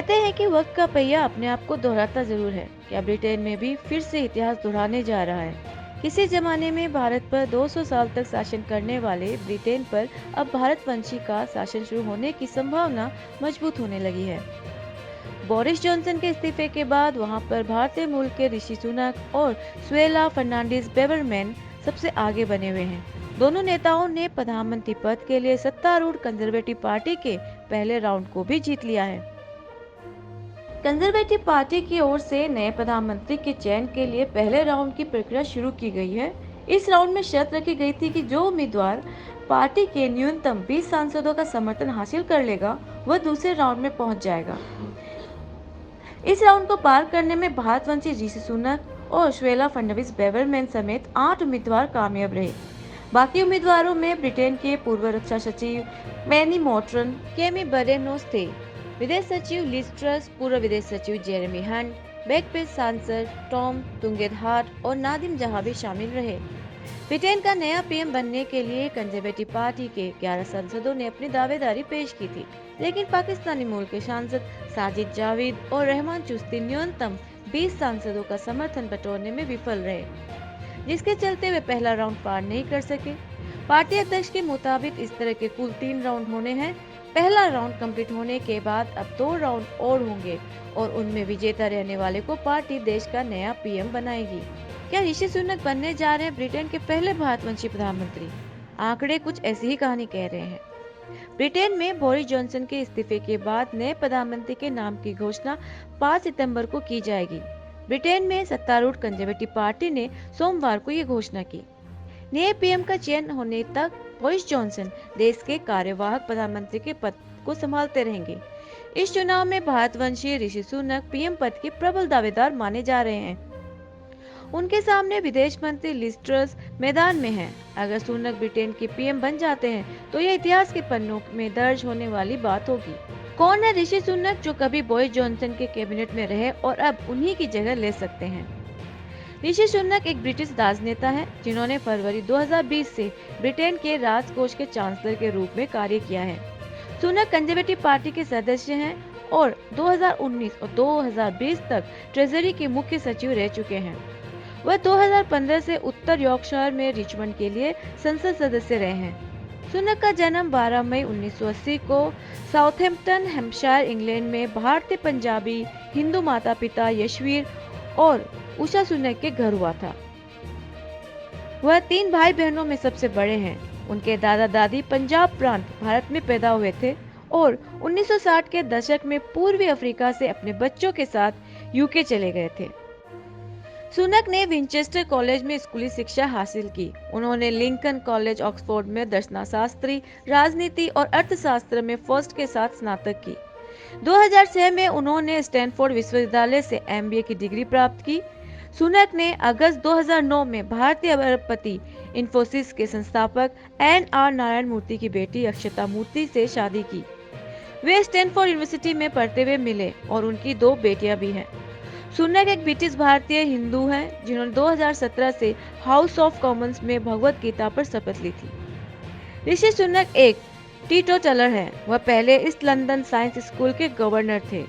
कहते हैं कि वक्त का पहिया अपने आप को दोहराता जरूर है। क्या ब्रिटेन में भी फिर से इतिहास दोहराने जा रहा है? किसी जमाने में भारत पर 200 साल तक शासन करने वाले ब्रिटेन पर अब भारतवंशी का शासन शुरू होने की संभावना मजबूत होने लगी है। बोरिस जॉनसन के इस्तीफे के बाद वहां पर भारतीय मूल के ऋषि सुनक और सुएला फर्नांडीज बेवरमैन सबसे आगे बने हुए हैं। दोनों नेताओं ने प्रधानमंत्री पद के लिए सत्तारूढ़ कंजर्वेटिव पार्टी के पहले राउंड को भी जीत लिया है। कंजर्वेटिव पार्टी की ओर से नए प्रधानमंत्री के चयन के लिए पहले राउंड की प्रक्रिया शुरू की गई है। इस राउंड में शर्त रखी गई थी कि जो उम्मीदवार पार्टी के न्यूनतम 20 सांसदों का समर्थन हासिल कर लेगा वह दूसरे राउंड में पहुंच जाएगा। इस राउंड को पार करने में भारतवंशी ऋषि सुनक और सुएला फर्नांडीज बेवरमैन समेत 8 उम्मीदवार कामयाब रहे। बाकी उम्मीदवारों में ब्रिटेन के पूर्व रक्षा सचिव पेनी मॉर्टन, केमी बरेनोस थे, विदेश सचिव लिज ट्रस, पूर्व विदेश सचिव जेरेमी हंट, बैकपेस सांसद टॉम तुंगेदहार्ट और नादिम जहां भी शामिल रहे। ब्रिटेन का नया पीएम बनने के लिए कंजर्वेटिव पार्टी के 11 सांसदों ने अपनी दावेदारी पेश की थी, लेकिन पाकिस्तानी मूल के सांसद साजिद जाविद और रहमान चुश्ती न्यूनतम 20 सांसदों का समर्थन बटोरने में विफल रहे, जिसके चलते वे पहला राउंड पार नहीं कर सके। पार्टी अध्यक्ष के मुताबिक इस तरह के कुल 3 राउंड होने हैं। पहला राउंड कंप्लीट होने के बाद अब 2 राउंड और होंगे और उनमें विजेता रहने वाले को पार्टी देश का नया पीएम बनाएगी। क्या ऋषि सुनक बनने जा रहे हैं ब्रिटेन के पहले भारतवंशी प्रधानमंत्री? आंकड़े कुछ ऐसी ही कहानी कह रहे हैं। ब्रिटेन में बोरिस जॉनसन के इस्तीफे के बाद नए प्रधानमंत्री के नाम की घोषणा 5 सितंबर को की जाएगी। ब्रिटेन में सत्तारूढ़ कंजर्वेटिव पार्टी ने सोमवार को ये घोषणा की। नए पीएम का चयन होने तक बोरिस जॉनसन देश के कार्यवाहक प्रधानमंत्री के पद को संभालते रहेंगे। इस चुनाव में भारतवंशी ऋषि सुनक पीएम पद के प्रबल दावेदार माने जा रहे हैं। उनके सामने विदेश मंत्री लिज ट्रस मैदान में हैं। अगर सुनक ब्रिटेन के पीएम बन जाते हैं तो यह इतिहास के पन्नों में दर्ज होने वाली बात होगी। कौन है ऋषि सुनक जो कभी बोरिस जॉनसन के कैबिनेट में रहे और अब उन्हीं की जगह ले सकते हैं? ऋषि सुनक एक ब्रिटिश राजनेता हैं जिन्होंने फरवरी 2020 से ब्रिटेन के राजकोष के चांसलर के रूप में कार्य किया है। सुनक कंजर्वेटिव पार्टी के सदस्य हैं और 2019 और 2020 तक ट्रेजरी के मुख्य सचिव रह चुके हैं। वह 2015 से उत्तर यॉर्कशायर में रिचमंड के लिए संसद सदस्य रहे हैं। सुनक का जन्म 12 मई 1980 को साउथहैम्पटन, हैम्पशायर, इंग्लैंड में भारतीय पंजाबी हिंदू माता पिता यशवीर और उषा सुनक के घर हुआ था। वह 3 भाई बहनों में सबसे बड़े हैं। उनके दादा दादी पंजाब प्रांत भारत में पैदा हुए थे और 1960 के दशक में पूर्वी अफ्रीका से अपने बच्चों के साथ यूके चले गए थे। सुनक ने विंचेस्टर कॉलेज में स्कूली शिक्षा हासिल की। उन्होंने लिंकन कॉलेज ऑक्सफोर्ड में दर्शनशास्त्री, राजनीति और अर्थशास्त्र में फर्स्ट के साथ स्नातक की। 2006 में उन्होंने स्टैनफोर्ड विश्वविद्यालय से एमबीए की डिग्री प्राप्त की। सुनक ने अगस्त 2009 में भारतीय अरबपति इन्फोसिस के संस्थापक एन.आर. नारायण मूर्ति की बेटी अक्षता मूर्ति से शादी की। वे स्टैनफोर्ड यूनिवर्सिटी में पढ़ते हुए मिले और उनकी 2 बेटियां भी हैं। सुनक एक ब्रिटिश भारतीय हिंदू हैं जिन्होंने 2017 से हाउस ऑफ कॉमन्स में भगवत गीता पर शपथ ली थी। ऋषि सुनक एक टीटोटलर हैं। वह पहले ईस्ट लंदन साइंस स्कूल के गवर्नर थे।